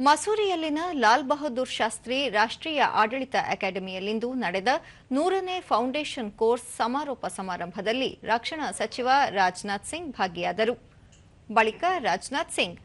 ಮಸೂರಿಯಲ್ಲಿನ ಲಾಲ್ ಬಹದ್ದೂರ್ ಶಾಸ್ತ್ರಿ ರಾಷ್ಟ್ರೀಯ ಆಡಳಿತ ಅಕಾಡೆಮಿಯಲ್ಲಿಂದು ನಡೆದ 100ನೇ ಫೌಂಡೇಶನ್ ಕೋರ್ಸ್ ಸಮಾರೋಪ ಸಮಾರಂಭದಲ್ಲಿ ರಕ್ಷಣಾ ಸಚಿವ ರಾಜನಾಥ್ ಸಿಂಗ್ ಭಾಗಿಯಾದರು. ಬಳಿಕ ರಾಜನಾಥ್ ಸಿಂಗ್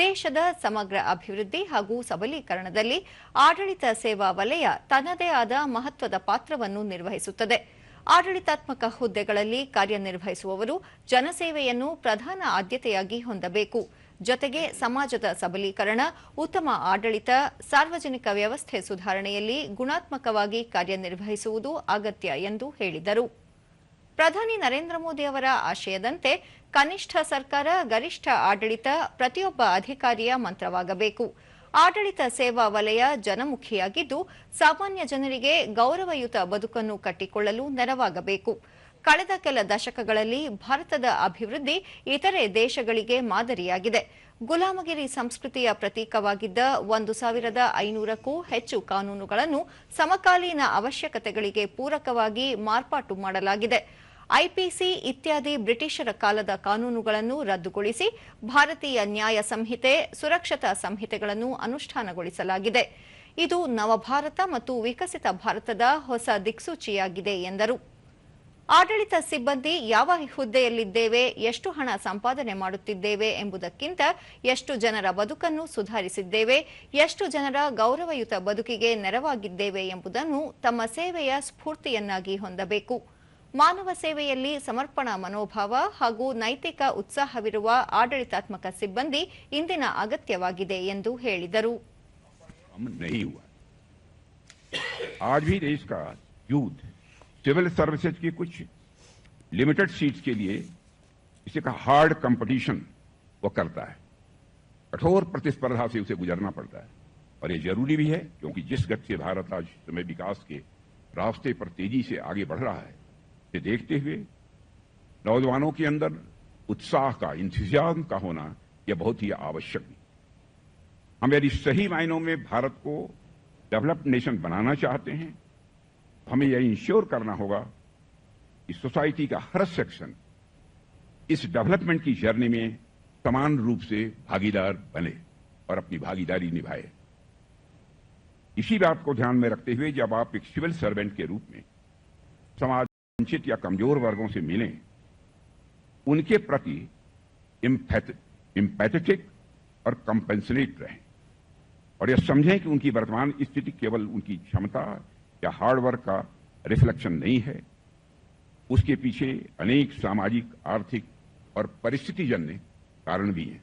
ದೇಶದ ಸಮಗ್ರ ಅಭಿವೃದ್ಧಿ ಹಾಗೂ ಸಬಲೀಕರಣದಲ್ಲಿ ಆಡಳಿತ ಸೇವಾ ವಲಯ ತನ್ನದೇ ಆದ ಮಹತ್ವದ ಪಾತ್ರವನ್ನು ನಿರ್ವಹಿಸುತ್ತದೆ. ಆಡಳಿತಾತ್ಮಕ ಹುದ್ದೆಗಳಲ್ಲಿ ಕಾರ್ಯನಿರ್ವಹಿಸುವವರು ಜನಸೇವೆಯನ್ನು ಪ್ರಧಾನ ಆದ್ಯತೆಯಾಗಿ ಹೊಂದಬೇಕು. ಜೊತೆಗೆ ಸಮಾಜದ ಸಬಲೀಕರಣ, ಉತ್ತಮ ಆಡಳಿತ, ಸಾರ್ವಜನಿಕ ವ್ಯವಸ್ಥೆ ಸುಧಾರಣೆಯಲ್ಲಿ ಗುಣಾತ್ಮಕವಾಗಿ ಕಾರ್ಯನಿರ್ವಹಿಸುವುದು ಅಗತ್ಯ ಎಂದು ಹೇಳಿದರು. ಪ್ರಧಾನಿ ನರೇಂದ್ರ ಮೋದಿ ಅವರ ಆಶಯದಂತೆ ಕನಿಷ್ಠ ಸರ್ಕಾರ, ಗರಿಷ್ಠ ಆಡಳಿತ ಪ್ರತಿಯೊಬ್ಬ ಅಧಿಕಾರಿಯ ಮಂತ್ರವಾಗಬೇಕು. ಆಡಳಿತ ಸೇವಾ ವಲಯ ಜನಮುಖಿಯಾಗಿದ್ದು ಸಾಮಾನ್ಯ ಜನರಿಗೆ ಗೌರವಯುತ ಬದುಕನ್ನು ಕಟ್ಟಿಕೊಳ್ಳಲು ನೆರವಾಗಬೇಕು. ಕಳೆದ ಕೆಲ ದಶಕಗಳಲ್ಲಿ ಭಾರತದ ಅಭಿವೃದ್ಧಿ ಇತರೆ ದೇಶಗಳಿಗೆ ಮಾದರಿಯಾಗಿದೆ. ಗುಲಾಮಗಿರಿ ಸಂಸ್ಕೃತಿಯ ಪ್ರತೀಕವಾಗಿದ್ದ 1,500ಕ್ಕೂ ಹೆಚ್ಚು ಕಾನೂನುಗಳನ್ನು ಸಮಕಾಲೀನ ಅವಶ್ಯಕತೆಗಳಿಗೆ ಪೂರಕವಾಗಿ ಮಾರ್ಪಾಟು ಮಾಡಲಾಗಿದೆ. ಐಪಿಸಿ ಇತ್ಯಾದಿ ಬ್ರಿಟಿಷರ ಕಾಲದ ಕಾನೂನುಗಳನ್ನು ರದ್ದುಗೊಳಿಸಿ ಭಾರತೀಯ ನ್ಯಾಯ ಸಂಹಿತೆ, ಸುರಕ್ಷತಾ ಸಂಹಿತೆಗಳನ್ನು ಅನುಷ್ಠಾನಗೊಳಿಸಲಾಗಿದೆ. ಇದು ನವಭಾರತ ಮತ್ತು ವಿಕಸಿತ ಭಾರತದ ಹೊಸ ದಿಕ್ಸೂಚಿಯಾಗಿದೆ ಎಂದರು. ಆಡಳಿತ ಸಿಬ್ಬಂದಿ ಯಾವ ಹುದ್ದೆಯಲ್ಲಿದ್ದೇವೆ, ಎಷ್ಟು ಹಣ ಸಂಪಾದನೆ ಮಾಡುತ್ತಿದ್ದೇವೆ ಎಂಬುದಕ್ಕಿಂತ ಎಷ್ಟು ಜನರ ಬದುಕನ್ನು ಸುಧಾರಿಸಿದ್ದೇವೆ, ಎಷ್ಟು ಜನರ ಗೌರವಯುತ ಬದುಕಿಗೆ ನೆರವಾಗಿದ್ದೇವೆ ಎಂಬುದನ್ನು ತಮ್ಮ ಸೇವೆಯ ಸ್ಫೂರ್ತಿಯನ್ನಾಗಿ ಹೊಂದಬೇಕು. ಮಾನವ ಸೇವೆಯಲ್ಲಿ ಸಮರ್ಪಣಾ ಮನೋಭಾವ ಹಾಗೂ ನೈತಿಕ ಉತ್ಸಾಹವಿರುವ ಆಡಳಿತಾತ್ಮಕ ಸಿಬ್ಬಂದಿ ಇಂದಿನ ಅಗತ್ಯವಾಗಿದೆ ಎಂದು ಹೇಳಿದರು. सिविल सर्विसेज की कुछ लिमिटेड सीट्स के लिए इसे का हार्ड कंपटीशन वो करता है, कठोर प्रतिस्पर्धा से उसे गुजरना पड़ता है और ये जरूरी भी है, क्योंकि जिस गति से भारत आज समय विकास के रास्ते पर तेजी से आगे बढ़ रहा है, ये देखते हुए नौजवानों के अंदर उत्साह का, इंतजाम का होना यह बहुत ही आवश्यक है। हम यदि सही मायनों में भारत को डेवलप्ड नेशन बनाना चाहते हैं, हमें यह इंश्योर करना होगा कि सोसाइटी का हर सेक्शन इस डेवलपमेंट की जर्नी में समान रूप से भागीदार बने और अपनी भागीदारी निभाए। इसी बात को ध्यान में रखते हुए जब आप एक सिविल सर्वेंट के रूप में समाज वंचित या कमजोर वर्गों से मिलें, उनके प्रति एम्पैथेटिक और कंपेंसनेट रहें और यह समझें कि उनकी वर्तमान स्थिति केवल उनकी क्षमता या हार्डवर्क का रिफ्लेक्शन नहीं है, उसके पीछे अनेक सामाजिक, आर्थिक और परिस्थितिजन्य कारण भी हैं।